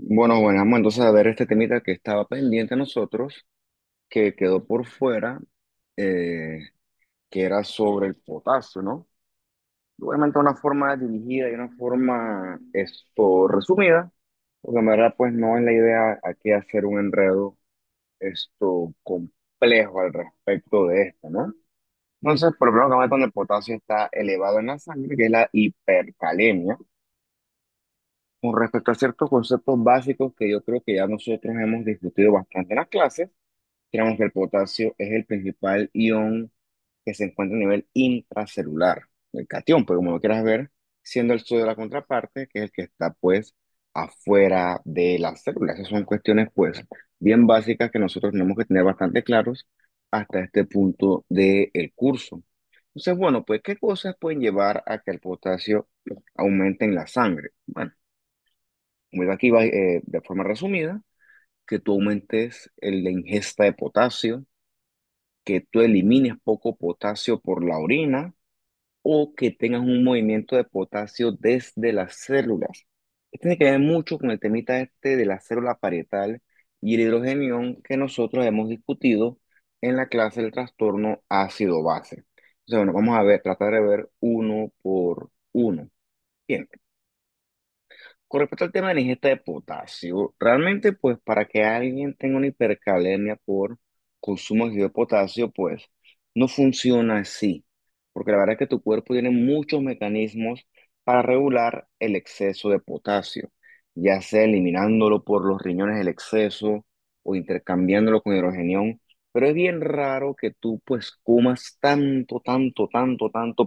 Bueno, vamos entonces a ver este temita que estaba pendiente a nosotros, que quedó por fuera, eh, que era sobre el potasio, ¿no? Obviamente de una forma dirigida y una forma resumida, porque en verdad pues no es la idea aquí hacer un enredo complejo al respecto de esto, ¿no? Entonces, por ejemplo, cuando el potasio está elevado en la sangre, que es la hipercalemia, con respecto a ciertos conceptos básicos que yo creo que ya nosotros hemos discutido bastante en las clases. Tenemos que el potasio es el principal ion que se encuentra a nivel intracelular, el catión, pero como lo quieras ver, siendo el sodio la contraparte, que es el que está pues afuera de las células. Esas son cuestiones pues bien básicas que nosotros tenemos que tener bastante claros hasta este punto del curso. Entonces, bueno, pues ¿qué cosas pueden llevar a que el potasio aumente en la sangre? Bueno, como aquí va de forma resumida, que tú aumentes la ingesta de potasio, que tú elimines poco potasio por la orina o que tengas un movimiento de potasio desde las células. Esto tiene que ver mucho con el temita este de la célula parietal y el hidrogenión que nosotros hemos discutido en la clase del trastorno ácido-base. Entonces, bueno, vamos a ver, tratar de ver uno por uno. Bien. Con respecto al tema de la ingesta de potasio, realmente pues para que alguien tenga una hipercalemia por consumo excesivo de potasio, pues no funciona así, porque la verdad es que tu cuerpo tiene muchos mecanismos para regular el exceso de potasio, ya sea eliminándolo por los riñones el exceso o intercambiándolo con hidrogenión, pero es bien raro que tú pues comas tanto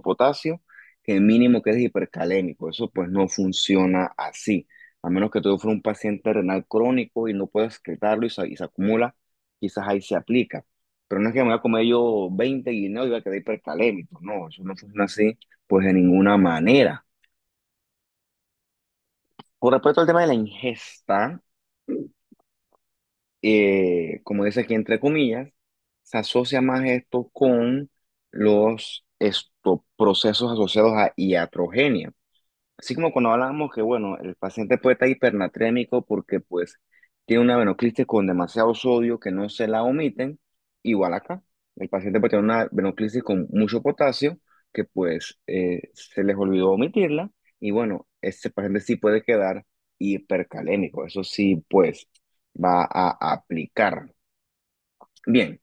potasio que el mínimo quedes hipercalémico. Eso pues no funciona así. A menos que tú fueras un paciente renal crónico y no puedas excretarlo y se acumula, quizás ahí se aplica. Pero no es que me voy a comer yo 20 guineos y voy a quedar hipercalémico. No, eso no funciona así, pues de ninguna manera. Con respecto al tema de la ingesta, como dice aquí entre comillas, se asocia más esto con los procesos asociados a iatrogenia. Así como cuando hablábamos que, bueno, el paciente puede estar hipernatrémico porque, pues, tiene una venoclisis con demasiado sodio que no se la omiten, igual acá. El paciente puede tener una venoclisis con mucho potasio que, pues, se les olvidó omitirla y, bueno, ese paciente sí puede quedar hipercalémico. Eso sí, pues, va a aplicar. Bien.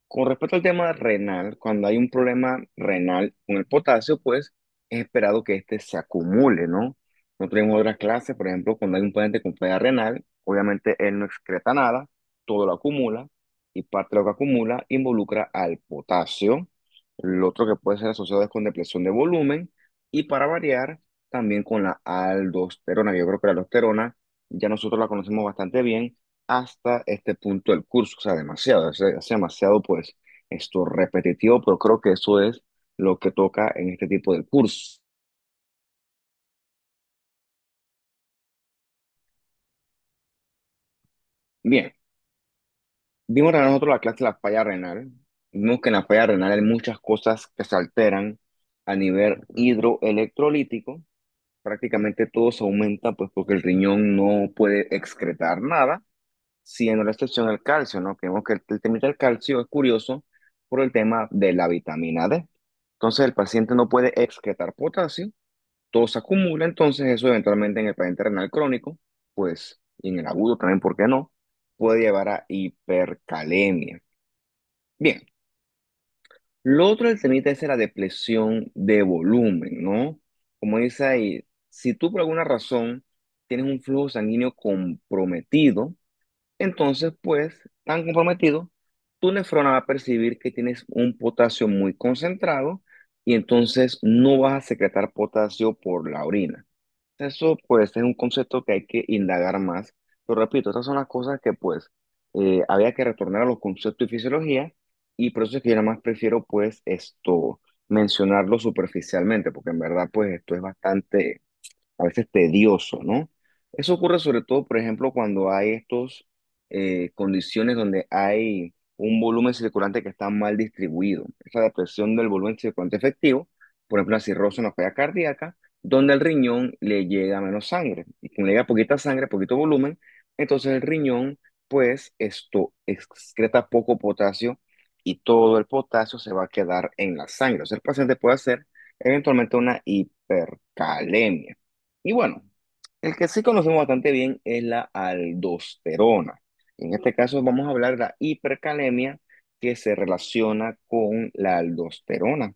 Con respecto al tema renal, cuando hay un problema renal con el potasio, pues es esperado que este se acumule, ¿no? No tenemos otras clases, por ejemplo, cuando hay un paciente con falla renal, obviamente él no excreta nada, todo lo acumula y parte de lo que acumula involucra al potasio. Lo otro que puede ser asociado es con depresión de volumen y para variar también con la aldosterona. Yo creo que la aldosterona ya nosotros la conocemos bastante bien hasta este punto del curso, o sea, demasiado, es demasiado pues repetitivo, pero creo que eso es lo que toca en este tipo de curso. Bien, vimos a nosotros la clase de la falla renal, vimos que en la falla renal hay muchas cosas que se alteran a nivel hidroelectrolítico, prácticamente todo se aumenta pues porque el riñón no puede excretar nada, siendo la excepción el calcio, ¿no? Que vemos que el tema del calcio es curioso por el tema de la vitamina D. Entonces el paciente no puede excretar potasio, todo se acumula, entonces eso eventualmente en el paciente renal crónico, pues, y en el agudo también, ¿por qué no? Puede llevar a hipercalemia. Bien, lo otro del temita es la depresión de volumen, ¿no? Como dice ahí, si tú por alguna razón tienes un flujo sanguíneo comprometido, entonces, pues, tan comprometido, tu nefrona va a percibir que tienes un potasio muy concentrado y entonces no vas a secretar potasio por la orina. Eso, pues, es un concepto que hay que indagar más. Pero repito, estas son las cosas que, pues, había que retornar a los conceptos de fisiología y por eso es que yo nada más prefiero, pues, mencionarlo superficialmente, porque en verdad, pues, esto es bastante a veces tedioso, ¿no? Eso ocurre sobre todo, por ejemplo, cuando hay estos condiciones donde hay un volumen circulante que está mal distribuido. Esa depresión del volumen circulante efectivo, por ejemplo, la cirrosis en la falla cardíaca, donde al riñón le llega menos sangre. Y como le llega poquita sangre, poquito volumen, Entonces el riñón, pues esto excreta poco potasio y todo el potasio se va a quedar en la sangre. O sea, el paciente puede hacer eventualmente una hipercalemia. Y bueno, el que sí conocemos bastante bien es la aldosterona. En este caso vamos a hablar de la hipercalemia que se relaciona con la aldosterona.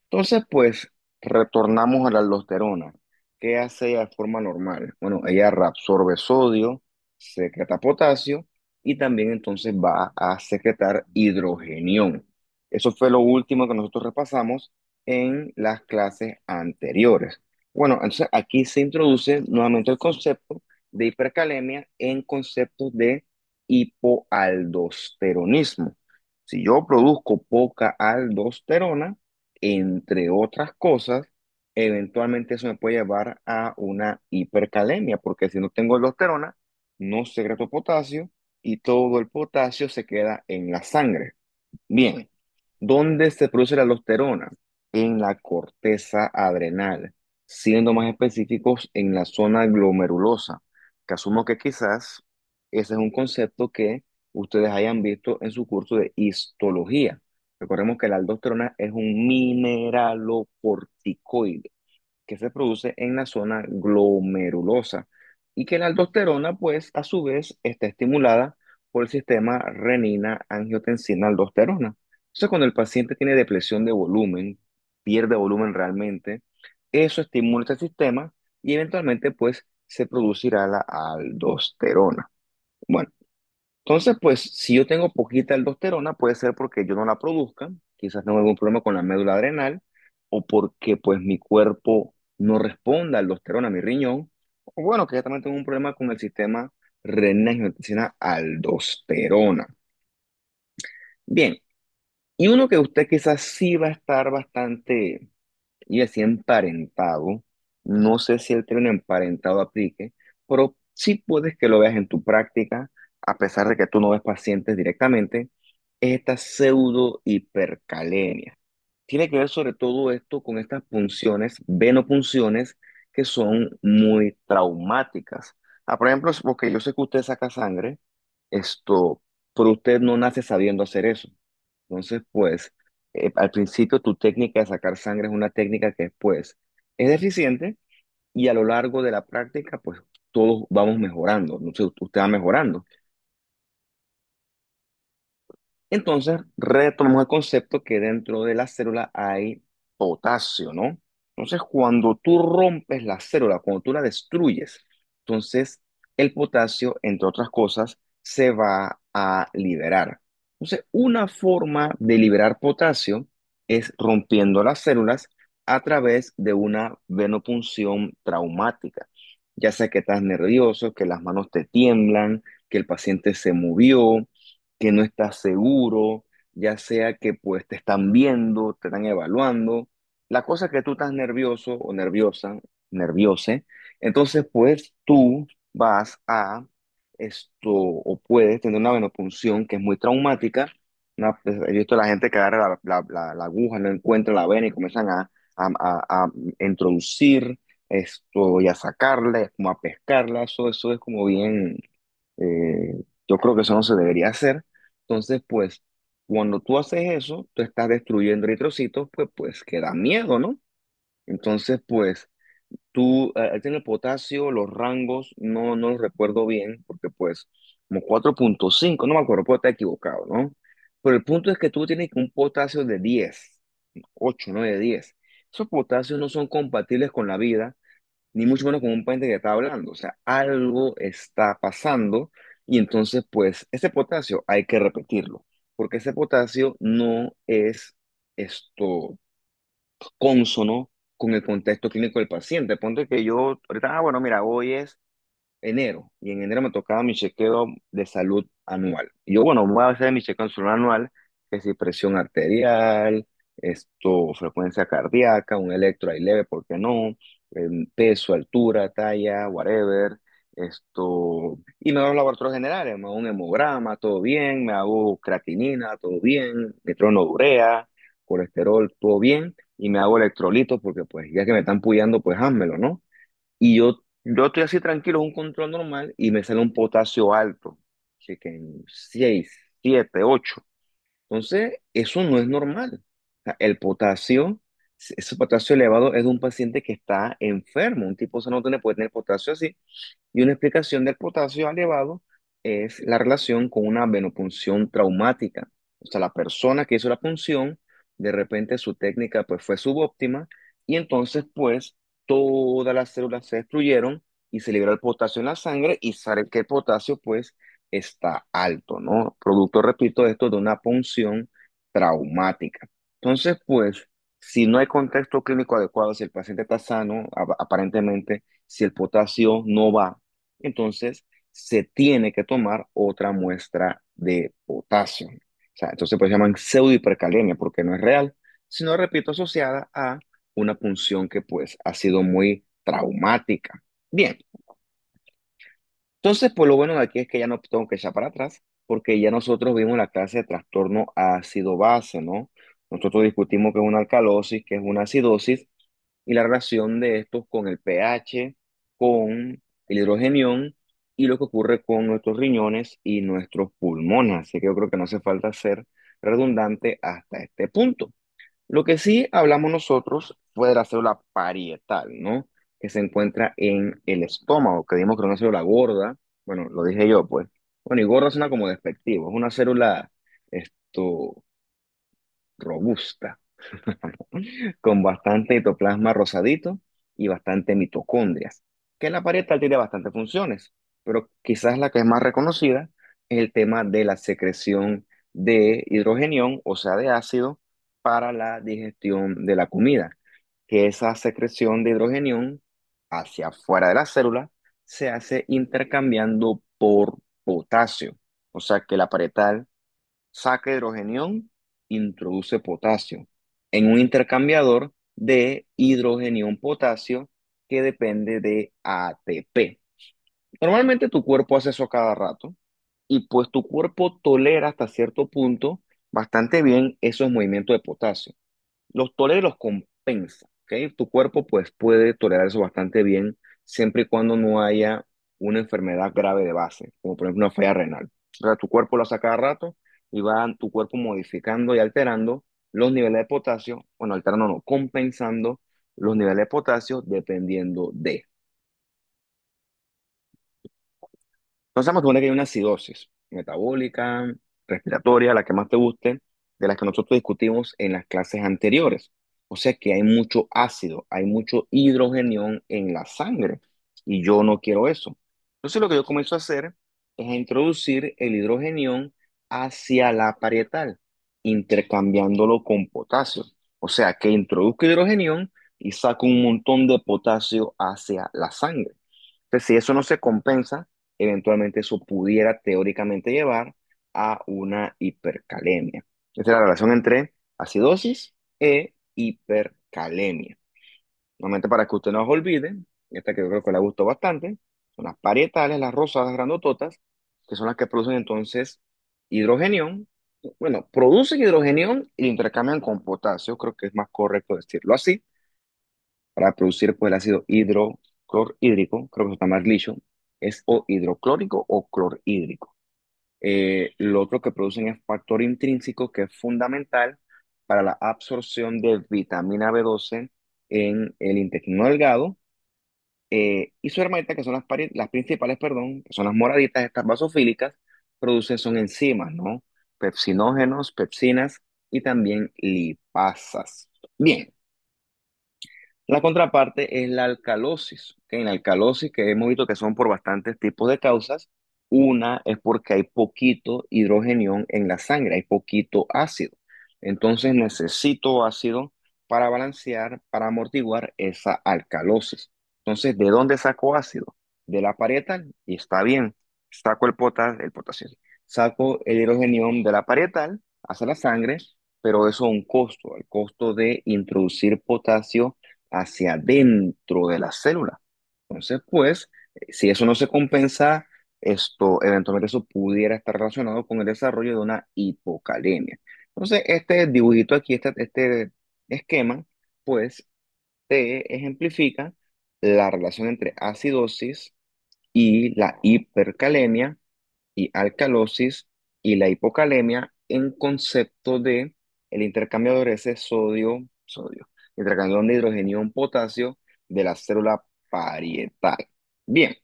Entonces, pues, retornamos a la aldosterona. ¿Qué hace ella de forma normal? Bueno, ella reabsorbe sodio, secreta potasio y también entonces va a secretar hidrogenión. Eso fue lo último que nosotros repasamos en las clases anteriores. Bueno, entonces aquí se introduce nuevamente el concepto de hipercalemia en conceptos de hipoaldosteronismo. Si yo produzco poca aldosterona, entre otras cosas, eventualmente eso me puede llevar a una hipercalemia, porque si no tengo aldosterona, no secreto potasio y todo el potasio se queda en la sangre. Bien, ¿dónde se produce la aldosterona? En la corteza adrenal, siendo más específicos en la zona glomerulosa, que asumo que quizás ese es un concepto que ustedes hayan visto en su curso de histología. Recordemos que la aldosterona es un mineralocorticoide que se produce en la zona glomerulosa y que la aldosterona, pues, a su vez, está estimulada por el sistema renina-angiotensina-aldosterona. Entonces, cuando el paciente tiene depresión de volumen, pierde volumen realmente, eso estimula este sistema y eventualmente, pues, se producirá la aldosterona. Bueno, entonces, pues, si yo tengo poquita aldosterona, puede ser porque yo no la produzca, quizás tengo algún problema con la médula adrenal, o porque, pues, mi cuerpo no responda a aldosterona, a mi riñón, o bueno, que ya también tengo un problema con el sistema renina-angiotensina aldosterona. Bien, y uno que usted quizás sí va a estar bastante y así emparentado. No sé si el término emparentado aplique, pero sí puedes que lo veas en tu práctica, a pesar de que tú no ves pacientes directamente, es esta pseudo hipercalemia. Tiene que ver sobre todo esto con estas punciones, venopunciones, que son muy traumáticas. Por ejemplo, porque yo sé que usted saca sangre, esto, pero usted no nace sabiendo hacer eso. Entonces, pues, al principio tu técnica de sacar sangre es una técnica que pues es deficiente y a lo largo de la práctica, pues todos vamos mejorando. No sé, usted va mejorando. Entonces, retomamos el concepto que dentro de la célula hay potasio, ¿no? Entonces, cuando tú rompes la célula, cuando tú la destruyes, entonces el potasio, entre otras cosas, se va a liberar. Entonces, una forma de liberar potasio es rompiendo las células a través de una venopunción traumática. Ya sea que estás nervioso, que las manos te tiemblan, que el paciente se movió, que no estás seguro, ya sea que pues te están viendo, te están evaluando. La cosa es que tú estás nervioso o nerviosa, nerviose, entonces pues tú vas a o puedes tener una venopunción que es muy traumática. He visto a la gente que agarra la aguja, no encuentra la vena y comienzan a introducir esto y a sacarla, como a pescarla. Eso es como bien, yo creo que eso no se debería hacer. Entonces, pues, cuando tú haces eso, tú estás destruyendo eritrocitos, pues que da miedo, ¿no? Entonces, pues, tú, tiene el potasio, los rangos, no los recuerdo bien, porque pues, como 4,5 no me acuerdo, puedo estar equivocado, ¿no? Pero el punto es que tú tienes un potasio de 10, 8, 9, 10. Esos potasios no son compatibles con la vida ni mucho menos con un paciente que está hablando. O sea, algo está pasando y entonces, pues, ese potasio hay que repetirlo, porque ese potasio no es esto cónsono con el contexto clínico del paciente. Ponte que yo, ahorita, bueno, mira, hoy es enero y en enero me tocaba mi chequeo de salud anual. Y yo, bueno, voy a hacer mi chequeo de salud anual, que si presión arterial, frecuencia cardíaca, un electro ahí leve, ¿por qué no? Peso, altura, talla, whatever. Y me hago los laboratorios generales, me hago un hemograma, todo bien, me hago creatinina, todo bien, urea, colesterol, todo bien, y me hago electrolitos porque pues ya que me están puyando, pues házmelo, ¿no? Y yo Yo estoy así tranquilo, es un control normal y me sale un potasio alto, así que en 6, 7, 8. Entonces, eso no es normal. O sea, el potasio, ese potasio elevado es de un paciente que está enfermo. Un tipo sano no tiene, puede tener potasio así. Y una explicación del potasio elevado es la relación con una venopunción traumática. O sea, la persona que hizo la punción, de repente su técnica pues fue subóptima y entonces pues todas las células se destruyeron y se liberó el potasio en la sangre y sabe que el potasio pues está alto, ¿no? Producto, repito, de esto de una punción traumática. Entonces pues, si no hay contexto clínico adecuado, si el paciente está sano, aparentemente, si el potasio no va, entonces se tiene que tomar otra muestra de potasio. O sea, entonces pues se llaman pseudohipercalemia porque no es real, sino, repito, asociada a una punción que pues ha sido muy traumática. Bien, entonces pues lo bueno de aquí es que ya no tengo que echar para atrás porque ya nosotros vimos la clase de trastorno ácido-base, ¿no? Nosotros discutimos que es una alcalosis, que es una acidosis y la relación de estos con el pH, con el hidrogenión y lo que ocurre con nuestros riñones y nuestros pulmones. Así que yo creo que no hace falta ser redundante hasta este punto. Lo que sí hablamos nosotros fue de la célula parietal, ¿no? Que se encuentra en el estómago, que dimos que era una célula gorda. Bueno, lo dije yo, pues. Bueno, y gorda suena como despectivo. Es una célula, esto, robusta con bastante citoplasma rosadito y bastante mitocondrias, que en la parietal tiene bastantes funciones, pero quizás la que es más reconocida es el tema de la secreción de hidrogenión, o sea, de ácido, para la digestión de la comida, que esa secreción de hidrogenión hacia afuera de la célula se hace intercambiando por potasio, o sea que la parietal saca hidrogenión, introduce potasio en un intercambiador de hidrogenión-potasio que depende de ATP. Normalmente tu cuerpo hace eso cada rato y pues tu cuerpo tolera hasta cierto punto bastante bien esos movimientos de potasio. Los tolera y los compensa, ¿ok? Tu cuerpo pues puede tolerar eso bastante bien siempre y cuando no haya una enfermedad grave de base, como por ejemplo una falla renal. O sea, tu cuerpo lo hace a cada rato y va tu cuerpo modificando y alterando los niveles de potasio, bueno, alterando no, compensando los niveles de potasio dependiendo de. Entonces vamos a suponer que hay una acidosis metabólica, respiratoria, la que más te guste, de las que nosotros discutimos en las clases anteriores. O sea que hay mucho ácido, hay mucho hidrogenión en la sangre y yo no quiero eso. Entonces lo que yo comienzo a hacer es a introducir el hidrogenión hacia la parietal, intercambiándolo con potasio. O sea que introduzco hidrogenión y saco un montón de potasio hacia la sangre. Entonces, si eso no se compensa, eventualmente eso pudiera teóricamente llevar a una hipercalemia. Esa es la relación entre acidosis e hipercalemia. Nuevamente, para que usted no se olvide, esta que yo creo que le gustó bastante, son las parietales, las rosadas grandototas, que son las que producen entonces hidrogenión. Bueno, producen hidrogenión y lo intercambian con potasio, creo que es más correcto decirlo así para producir pues, el ácido hidroclorhídrico, creo que eso está más dicho, es o hidroclórico o clorhídrico. Lo otro que producen es factor intrínseco que es fundamental para la absorción de vitamina B12 en el intestino delgado y su hermanita, que son las principales, perdón, que son las moraditas, estas basofílicas, producen son enzimas, ¿no? Pepsinógenos, pepsinas y también lipasas. Bien, la contraparte es la alcalosis. ¿Ok? En la alcalosis, que hemos visto que son por bastantes tipos de causas, una es porque hay poquito hidrogenión en la sangre, hay poquito ácido. Entonces necesito ácido para balancear, para amortiguar esa alcalosis. Entonces, ¿de dónde saco ácido? De la parietal, y está bien. Saco el potasio. Saco el hidrogenión de la parietal hacia la sangre, pero eso es un costo, el costo de introducir potasio hacia dentro de la célula. Entonces, pues, si eso no se compensa, esto eventualmente eso pudiera estar relacionado con el desarrollo de una hipocalemia. Entonces, este dibujito aquí, este esquema, pues, te ejemplifica la relación entre acidosis y la hipercalemia y alcalosis y la hipocalemia en concepto de el intercambiador ese sodio, intercambiador de hidrogenio en potasio de la célula parietal. Bien,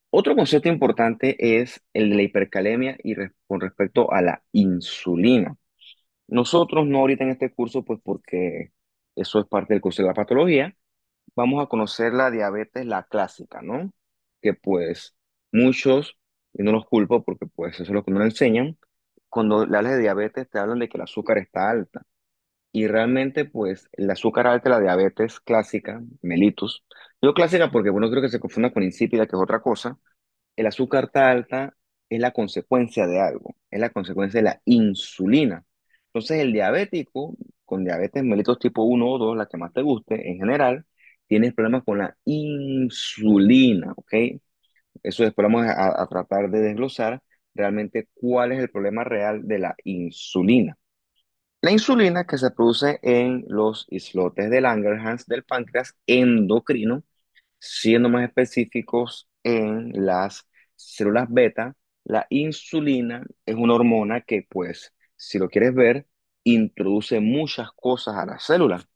otro concepto importante es el de la hipercalemia y con respecto a la insulina. Nosotros no ahorita en este curso, pues porque eso es parte del curso de la patología, vamos a conocer la diabetes, la clásica, ¿no? Que pues muchos, y no los culpo porque pues eso es lo que nos enseñan, cuando le hablas de diabetes te hablan de que el azúcar está alta. Y realmente pues el azúcar alta, la diabetes clásica, mellitus, digo clásica porque bueno, creo que se confunda con insípida, que es otra cosa. El azúcar está alta es la consecuencia de algo, es la consecuencia de la insulina. Entonces, el diabético, con diabetes mellitus tipo 1 o 2, la que más te guste, en general, tienes problemas con la insulina, ¿ok? Eso después vamos a tratar de desglosar realmente cuál es el problema real de la insulina. La insulina que se produce en los islotes de Langerhans del páncreas endocrino, siendo más específicos en las células beta, la insulina es una hormona que, pues, si lo quieres ver, introduce muchas cosas a las células.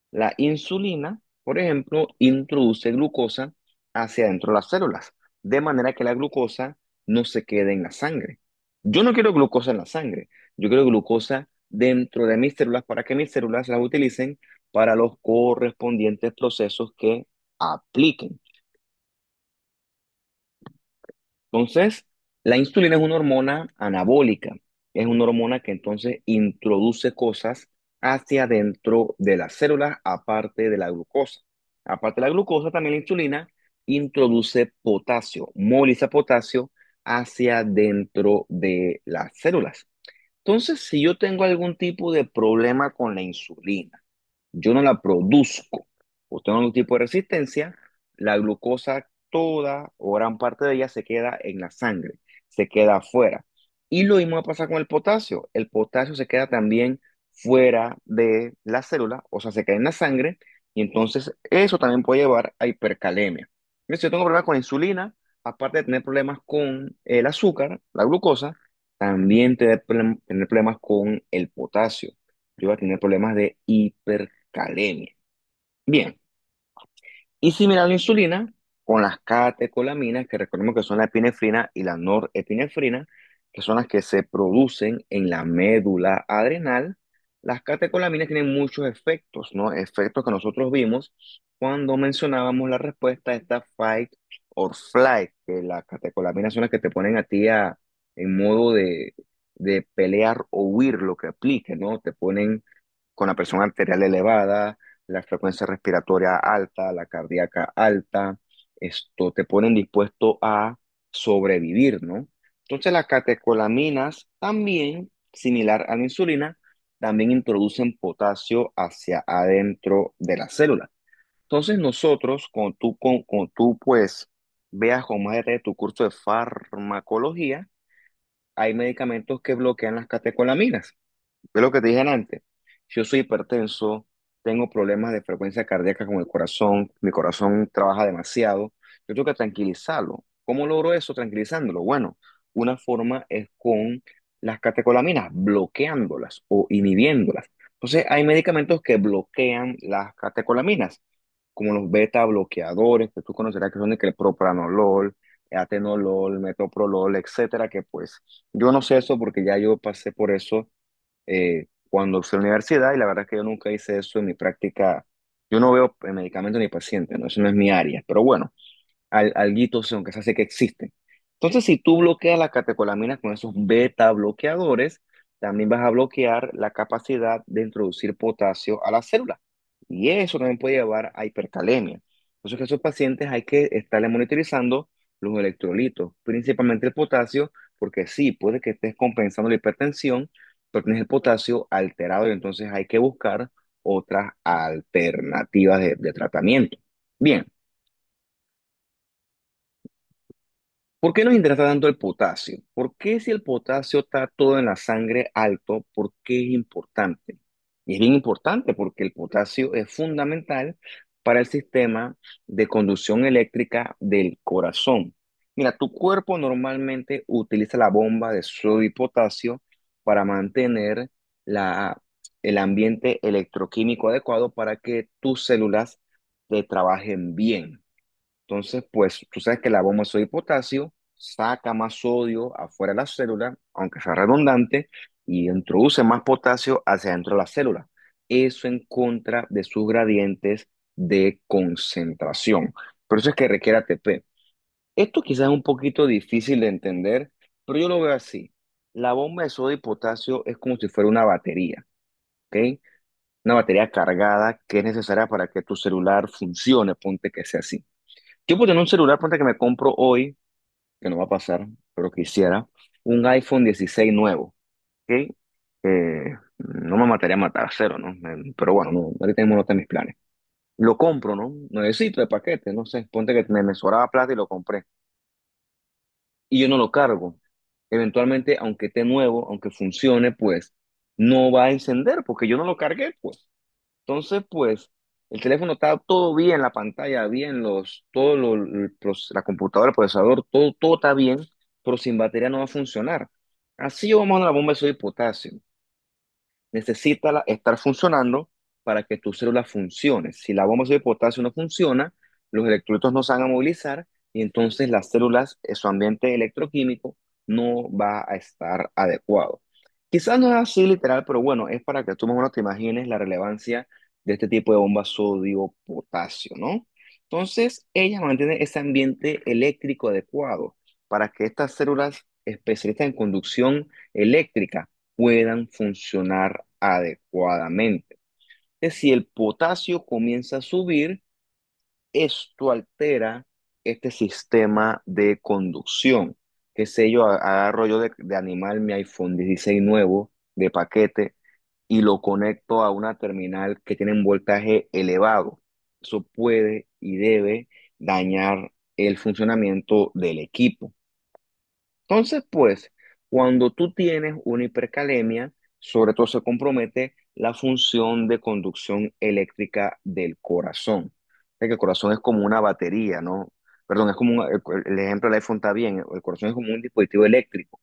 La insulina, por ejemplo, introduce glucosa hacia adentro de las células, de manera que la glucosa no se quede en la sangre. Yo no quiero glucosa en la sangre, yo quiero glucosa dentro de mis células para que mis células las utilicen para los correspondientes procesos que apliquen. Entonces, la insulina es una hormona anabólica, es una hormona que entonces introduce cosas hacia adentro de las células, aparte de la glucosa. Aparte de la glucosa, también la insulina introduce potasio, moviliza potasio hacia dentro de las células. Entonces, si yo tengo algún tipo de problema con la insulina, yo no la produzco o tengo algún tipo de resistencia, la glucosa toda o gran parte de ella se queda en la sangre, se queda afuera. Y lo mismo va a pasar con el potasio. El potasio se queda también fuera de la célula, o sea, se queda en la sangre, y entonces eso también puede llevar a hipercalemia. Si yo tengo problemas con la insulina, aparte de tener problemas con el azúcar, la glucosa, también tener problemas con el potasio. Yo voy a tener problemas de hipercalemia. Bien, y similar a la insulina, con las catecolaminas, que recordemos que son la epinefrina y la norepinefrina, que son las que se producen en la médula adrenal, las catecolaminas tienen muchos efectos, ¿no? Efectos que nosotros vimos cuando mencionábamos la respuesta a esta fight or flight, que las catecolaminas son las que te ponen a ti en modo de pelear o huir lo que aplique, ¿no? Te ponen con la presión arterial elevada, la frecuencia respiratoria alta, la cardíaca alta, esto te ponen dispuesto a sobrevivir, ¿no? Entonces las catecolaminas también, similar a la insulina, también introducen potasio hacia adentro de la célula. Entonces nosotros, cuando tú pues veas con más detalle tu curso de farmacología, hay medicamentos que bloquean las catecolaminas. Es lo que te dije antes. Si yo soy hipertenso, tengo problemas de frecuencia cardíaca con el corazón, mi corazón trabaja demasiado, yo tengo que tranquilizarlo. ¿Cómo logro eso? Tranquilizándolo. Bueno, una forma es con las catecolaminas, bloqueándolas o inhibiéndolas. Entonces, hay medicamentos que bloquean las catecolaminas, como los beta bloqueadores, que tú conocerás que son de que el propranolol, atenolol, metoprolol, etcétera, que pues yo no sé eso porque ya yo pasé por eso cuando fui a la universidad y la verdad es que yo nunca hice eso en mi práctica. Yo no veo medicamentos ni pacientes, ¿no? Eso no es mi área. Pero bueno, alguito sé, aunque se hace que existen. Entonces, si tú bloqueas la catecolamina con esos beta bloqueadores, también vas a bloquear la capacidad de introducir potasio a la célula. Y eso también puede llevar a hipercalemia. Entonces, que esos pacientes hay que estarle monitorizando los electrolitos, principalmente el potasio, porque sí, puede que estés compensando la hipertensión, pero tienes el potasio alterado y entonces hay que buscar otras alternativas de tratamiento. Bien. ¿Por qué nos interesa tanto el potasio? ¿Por qué si el potasio está todo en la sangre alto, por qué es importante? Y es bien importante porque el potasio es fundamental para el sistema de conducción eléctrica del corazón. Mira, tu cuerpo normalmente utiliza la bomba de sodio y potasio para mantener la, el ambiente electroquímico adecuado para que tus células te trabajen bien. Entonces, pues tú sabes que la bomba de sodio y potasio saca más sodio afuera de la célula, aunque sea redundante, y introduce más potasio hacia dentro de la célula. Eso en contra de sus gradientes de concentración. Por eso es que requiere ATP. Esto quizás es un poquito difícil de entender, pero yo lo veo así. La bomba de sodio y potasio es como si fuera una batería, ¿ok? Una batería cargada que es necesaria para que tu celular funcione, ponte que sea así. Yo puedo tener un celular, ponte que me compro hoy, que no va a pasar, pero quisiera, un iPhone 16 nuevo, ¿ok? No me mataría matar cero, ¿no? Pero bueno, no, ahorita mismo no está en mis planes. Lo compro, ¿no? Necesito de paquete, no sé, ponte que me sobraba plata y lo compré. Y yo no lo cargo. Eventualmente, aunque esté nuevo, aunque funcione, pues no va a encender porque yo no lo cargué, pues. Entonces, pues, el teléfono está todo bien, la pantalla bien, la computadora, el procesador, todo está bien, pero sin batería no va a funcionar. Así vamos a la bomba de sodio y potasio necesita estar funcionando para que tu célula funcione. Si la bomba de potasio no funciona, los electrolitos no se van a movilizar y entonces las células, su ambiente electroquímico no va a estar adecuado. Quizás no es así literal, pero bueno, es para que tú más o menos te imagines la relevancia de este tipo de bomba sodio-potasio, ¿no? Entonces, ella mantiene ese ambiente eléctrico adecuado para que estas células especialistas en conducción eléctrica puedan funcionar adecuadamente. Que si el potasio comienza a subir, esto altera este sistema de conducción. Qué sé yo, agarro yo de animal mi iPhone 16 nuevo de paquete y lo conecto a una terminal que tiene un voltaje elevado. Eso puede y debe dañar el funcionamiento del equipo. Entonces, pues, cuando tú tienes una hipercalemia, sobre todo se compromete la función de conducción eléctrica del corazón. Que el corazón es como una batería, ¿no? Perdón, es como el ejemplo del iPhone está bien, el corazón es como un dispositivo eléctrico.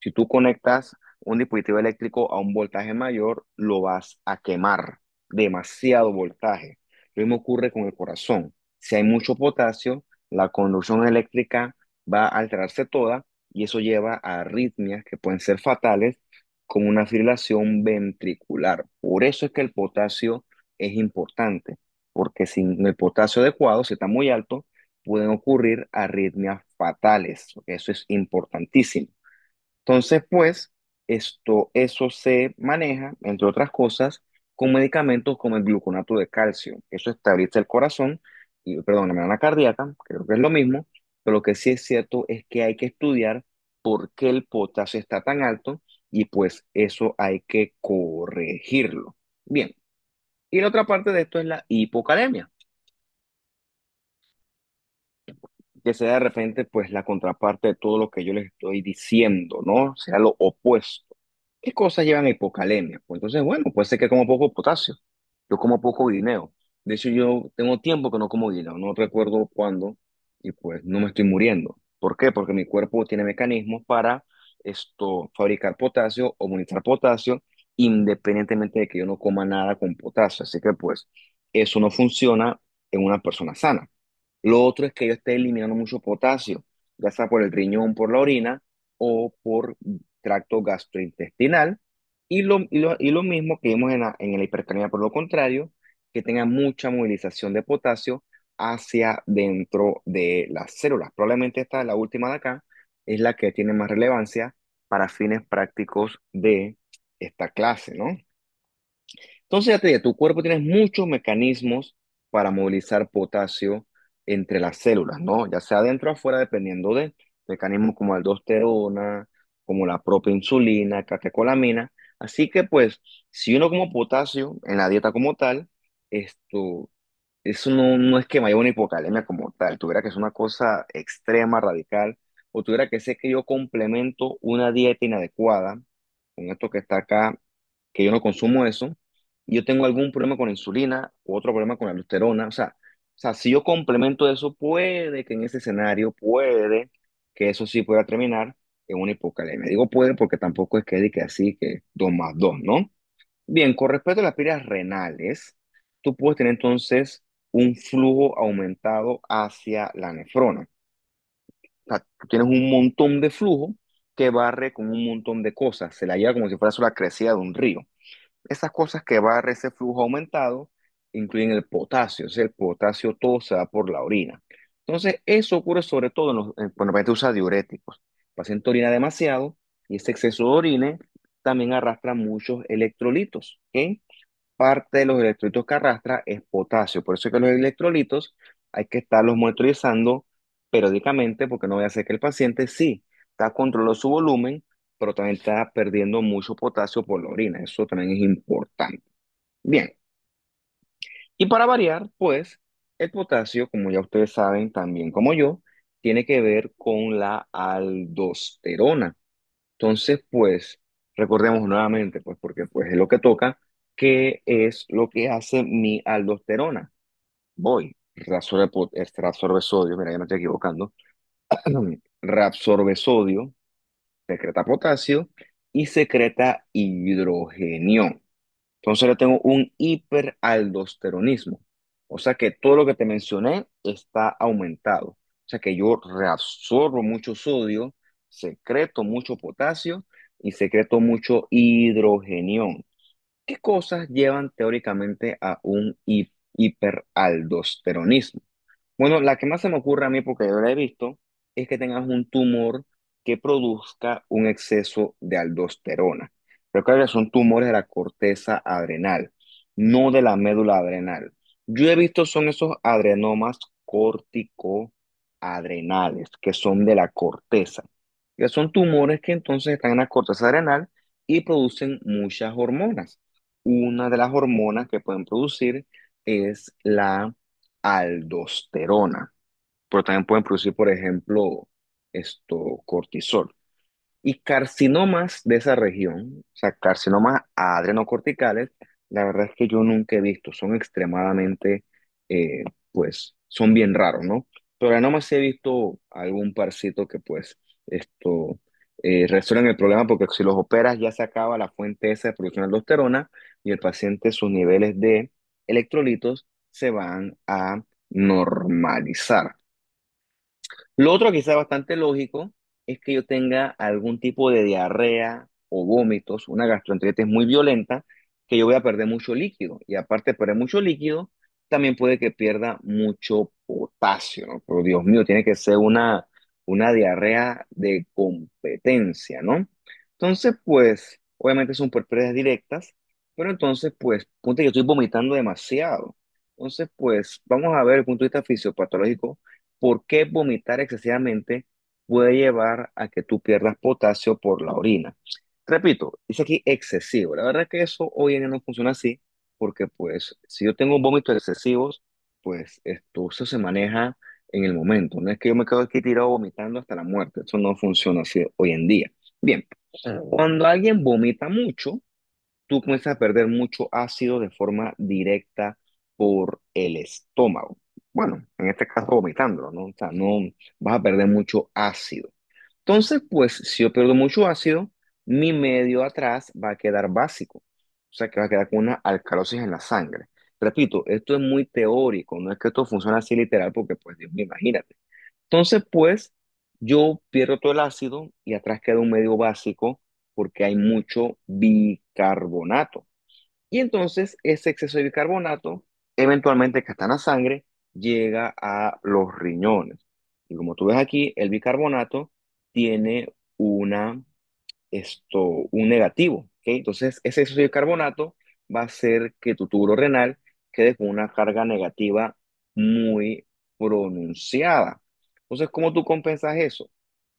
Si tú conectas un dispositivo eléctrico a un voltaje mayor, lo vas a quemar. Demasiado voltaje. Lo mismo ocurre con el corazón. Si hay mucho potasio, la conducción eléctrica va a alterarse toda y eso lleva a arritmias que pueden ser fatales, como una fibrilación ventricular. Por eso es que el potasio es importante, porque sin el potasio adecuado, si está muy alto, pueden ocurrir arritmias fatales. Eso es importantísimo. Entonces, pues, eso se maneja, entre otras cosas, con medicamentos como el gluconato de calcio. Eso estabiliza el corazón, y, perdón, la manera cardíaca, creo que es lo mismo, pero lo que sí es cierto es que hay que estudiar por qué el potasio está tan alto y pues eso hay que corregirlo. Bien, y la otra parte de esto es la hipocalemia, que sea de repente pues la contraparte de todo lo que yo les estoy diciendo, ¿no? Sea lo opuesto. ¿Qué cosas llevan a hipocalemia? Pues entonces, bueno, puede ser que como poco potasio. Yo como poco guineo. De hecho, yo tengo tiempo que no como guineo, no recuerdo cuándo, y pues no me estoy muriendo. ¿Por qué? Porque mi cuerpo tiene mecanismos para fabricar potasio o monitorizar potasio, independientemente de que yo no coma nada con potasio. Así que pues eso no funciona en una persona sana. Lo otro es que yo esté eliminando mucho potasio, ya sea por el riñón, por la orina o por tracto gastrointestinal. Y lo mismo que vimos en la hipercalemia, por lo contrario, que tenga mucha movilización de potasio hacia dentro de las células. Probablemente esta, la última de acá, es la que tiene más relevancia para fines prácticos de esta clase, ¿no? Entonces, ya te digo, tu cuerpo tiene muchos mecanismos para movilizar potasio entre las células, ¿no? Ya sea dentro o afuera, dependiendo de mecanismos como la aldosterona, como la propia insulina, catecolamina. Así que, pues, si uno como potasio en la dieta como tal, esto, eso no es que me haya una hipocalemia como tal, tuviera que ser una cosa extrema, radical, o tuviera que ser que yo complemento una dieta inadecuada, con esto que está acá, que yo no consumo eso, y yo tengo algún problema con la insulina o otro problema con la aldosterona, o sea, O sea, si yo complemento eso, puede que en ese escenario, puede que eso sí pueda terminar en una hipocalemia. Digo puede porque tampoco es que diga así que 2 más 2, ¿no? Bien, con respecto a las vías renales, tú puedes tener entonces un flujo aumentado hacia la nefrona. O sea, tú tienes un montón de flujo que barre con un montón de cosas. Se la lleva como si fuera la crecida de un río. Esas cosas que barre ese flujo aumentado incluyen el potasio. O sea, el potasio todo se da por la orina. Entonces, eso ocurre sobre todo cuando la paciente usa diuréticos. El paciente orina demasiado y ese exceso de orina también arrastra muchos electrolitos. ¿Ok? Parte de los electrolitos que arrastra es potasio. Por eso es que los electrolitos hay que estarlos monitorizando periódicamente porque no voy a hacer que el paciente sí está controlando su volumen, pero también está perdiendo mucho potasio por la orina. Eso también es importante. Bien, y para variar, pues el potasio, como ya ustedes saben también como yo, tiene que ver con la aldosterona. Entonces, pues, recordemos nuevamente, pues, porque pues es lo que toca, qué es lo que hace mi aldosterona. Voy, reabsorbe sodio, mira, ya me estoy equivocando, reabsorbe sodio, secreta potasio y secreta hidrogenio. Entonces yo tengo un hiperaldosteronismo. O sea que todo lo que te mencioné está aumentado. O sea que yo reabsorbo mucho sodio, secreto mucho potasio y secreto mucho hidrogenión. ¿Qué cosas llevan teóricamente a un hiperaldosteronismo? Bueno, la que más se me ocurre a mí, porque yo la he visto, es que tengas un tumor que produzca un exceso de aldosterona. Recuerda que son tumores de la corteza adrenal, no de la médula adrenal. Yo he visto son esos adenomas corticoadrenales, que son de la corteza, que son tumores que entonces están en la corteza adrenal y producen muchas hormonas. Una de las hormonas que pueden producir es la aldosterona, pero también pueden producir, por ejemplo, cortisol. Y carcinomas de esa región, o sea, carcinomas adrenocorticales, la verdad es que yo nunca he visto, son extremadamente, pues, son bien raros, ¿no? Pero no más he visto algún parcito que, pues, resuelven el problema porque si los operas ya se acaba la fuente esa de producción de aldosterona y el paciente, sus niveles de electrolitos se van a normalizar. Lo otro quizá bastante lógico es que yo tenga algún tipo de diarrea o vómitos, una gastroenteritis muy violenta, que yo voy a perder mucho líquido. Y aparte de perder mucho líquido, también puede que pierda mucho potasio, ¿no? Pero Dios mío, tiene que ser una diarrea de competencia, ¿no? Entonces, pues, obviamente son por pérdidas directas, pero entonces, pues, ponte que estoy vomitando demasiado. Entonces, pues, vamos a ver el punto de vista fisiopatológico por qué vomitar excesivamente puede llevar a que tú pierdas potasio por la orina. Repito, dice aquí excesivo. La verdad es que eso hoy en día no funciona así, porque pues si yo tengo vómitos excesivos, pues eso se maneja en el momento. No es que yo me quedo aquí tirado vomitando hasta la muerte. Eso no funciona así hoy en día. Bien, cuando alguien vomita mucho, tú comienzas a perder mucho ácido de forma directa por el estómago. Bueno, en este caso vomitándolo, ¿no? O sea, no vas a perder mucho ácido. Entonces, pues, si yo pierdo mucho ácido, mi medio atrás va a quedar básico. O sea, que va a quedar con una alcalosis en la sangre. Repito, esto es muy teórico, no es que esto funcione así literal, porque, pues, Dios mío, imagínate. Entonces, pues, yo pierdo todo el ácido y atrás queda un medio básico porque hay mucho bicarbonato. Y entonces ese exceso de bicarbonato, eventualmente que está en la sangre, llega a los riñones. Y como tú ves aquí, el bicarbonato tiene un negativo, ¿ok? Entonces, ese exceso de carbonato va a hacer que tu túbulo renal quede con una carga negativa muy pronunciada. Entonces, ¿cómo tú compensas eso?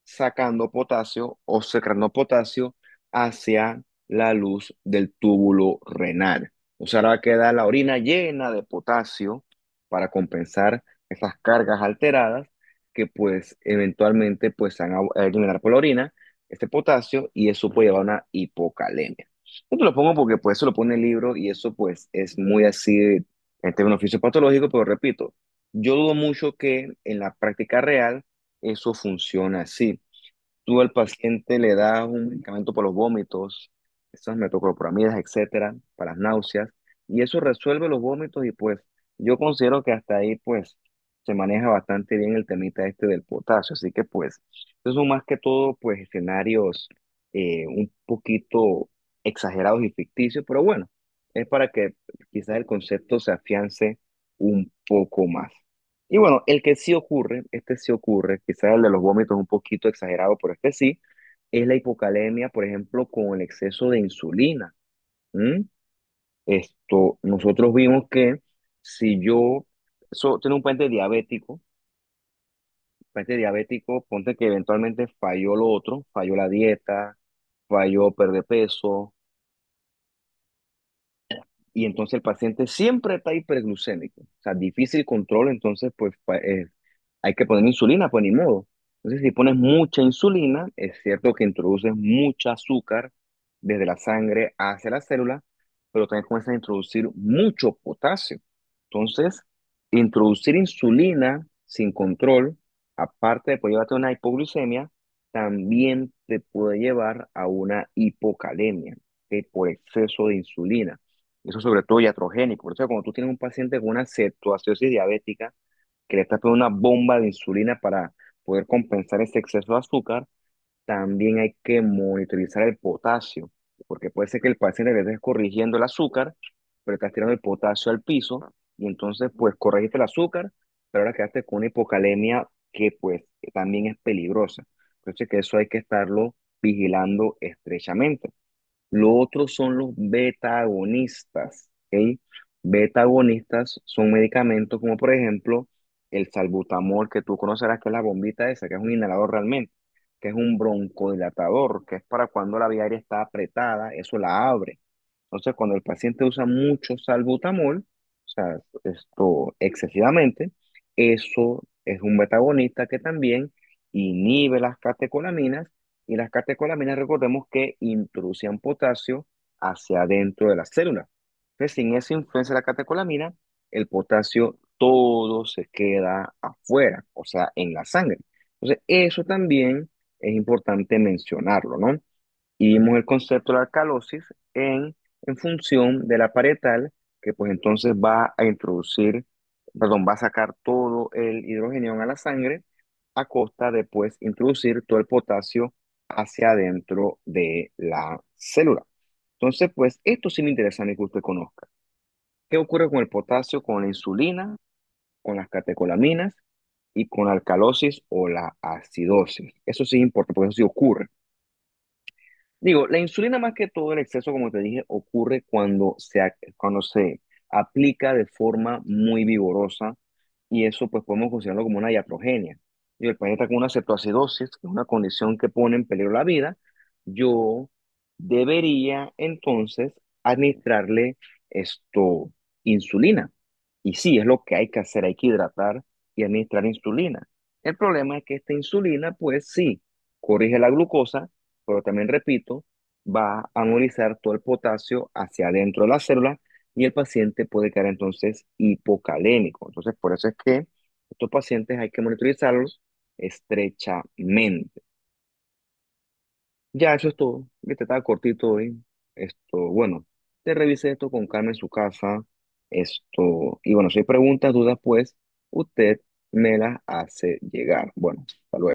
Sacando potasio o secrando potasio hacia la luz del túbulo renal. O sea, ahora queda la orina llena de potasio para compensar esas cargas alteradas que pues eventualmente pues se van a eliminar por la orina este potasio y eso puede llevar a una hipocalemia. Esto lo pongo porque pues eso lo pone el libro y eso pues es muy así en términos fisiopatológicos, pero repito, Yo dudo mucho que en la práctica real eso funcione así. Tú al paciente le das un medicamento para los vómitos, esas metoclopramida, etcétera, para las náuseas, y eso resuelve los vómitos y pues yo considero que hasta ahí pues se maneja bastante bien el temita este del potasio, así que pues esos son más que todo pues escenarios un poquito exagerados y ficticios, pero bueno, es para que quizás el concepto se afiance un poco más. Y bueno, el que sí ocurre, este sí ocurre, quizás el de los vómitos es un poquito exagerado, pero este sí, es la hipocalemia, por ejemplo, con el exceso de insulina. ¿M? Nosotros vimos que si yo tengo paciente diabético, ponte que eventualmente falló lo otro, falló la dieta, falló perder peso, y entonces el paciente siempre está hiperglucémico, o sea, difícil control, entonces pues hay que poner insulina, pues ni modo. Entonces si pones mucha insulina, es cierto que introduces mucha azúcar desde la sangre hacia la célula, pero también comienzas a introducir mucho potasio. Entonces, introducir insulina sin control, aparte de poder llevarte a una hipoglucemia, también te puede llevar a una hipocalemia, por exceso de insulina. Eso sobre todo iatrogénico. Por eso cuando tú tienes un paciente con una cetoacidosis diabética, que le estás poniendo una bomba de insulina para poder compensar ese exceso de azúcar, también hay que monitorizar el potasio, porque puede ser que el paciente le estés corrigiendo el azúcar, pero estás tirando el potasio al piso, y entonces pues corregiste el azúcar, pero ahora quedaste con una hipocalemia que pues también es peligrosa. Entonces que eso hay que estarlo vigilando estrechamente. Lo otro son los beta agonistas, ¿ok? Beta agonistas son medicamentos como por ejemplo el salbutamol, que tú conocerás que es la bombita esa, que es un inhalador realmente, que es un broncodilatador, que es para cuando la vía aérea está apretada, eso la abre. Entonces, cuando el paciente usa mucho salbutamol, o sea, esto excesivamente, eso es un beta agonista que también inhibe las catecolaminas, y las catecolaminas, recordemos que introducían potasio hacia adentro de la célula. Entonces, sin esa influencia de la catecolamina, el potasio todo se queda afuera, o sea, en la sangre. Entonces, eso también es importante mencionarlo, ¿no? Y vimos el concepto de la alcalosis en función de la parietal, que pues entonces va a introducir, perdón, va a sacar todo el hidrógeno a la sangre a costa de pues introducir todo el potasio hacia adentro de la célula. Entonces, pues esto sí me interesa a mí que usted conozca. ¿Qué ocurre con el potasio, con la insulina, con las catecolaminas y con la alcalosis o la acidosis? Eso sí importa, porque eso sí ocurre. Digo, la insulina más que todo el exceso, como te dije, ocurre cuando se aplica de forma muy vigorosa, y eso pues podemos considerarlo como una iatrogenia. Y el paciente está con una cetoacidosis, que es una condición que pone en peligro la vida. Yo debería entonces administrarle insulina. Y sí, es lo que hay que hacer, hay que hidratar y administrar insulina. El problema es que esta insulina, pues sí, corrige la glucosa, pero también repito, va a movilizar todo el potasio hacia adentro de la célula, y el paciente puede quedar entonces hipocalémico. Entonces, por eso es que estos pacientes hay que monitorizarlos estrechamente. Ya, eso es todo. Viste, estaba cortito hoy. Bueno, te revisé esto con calma en su casa. Y bueno, si hay preguntas, dudas, pues usted me las hace llegar. Bueno, hasta luego.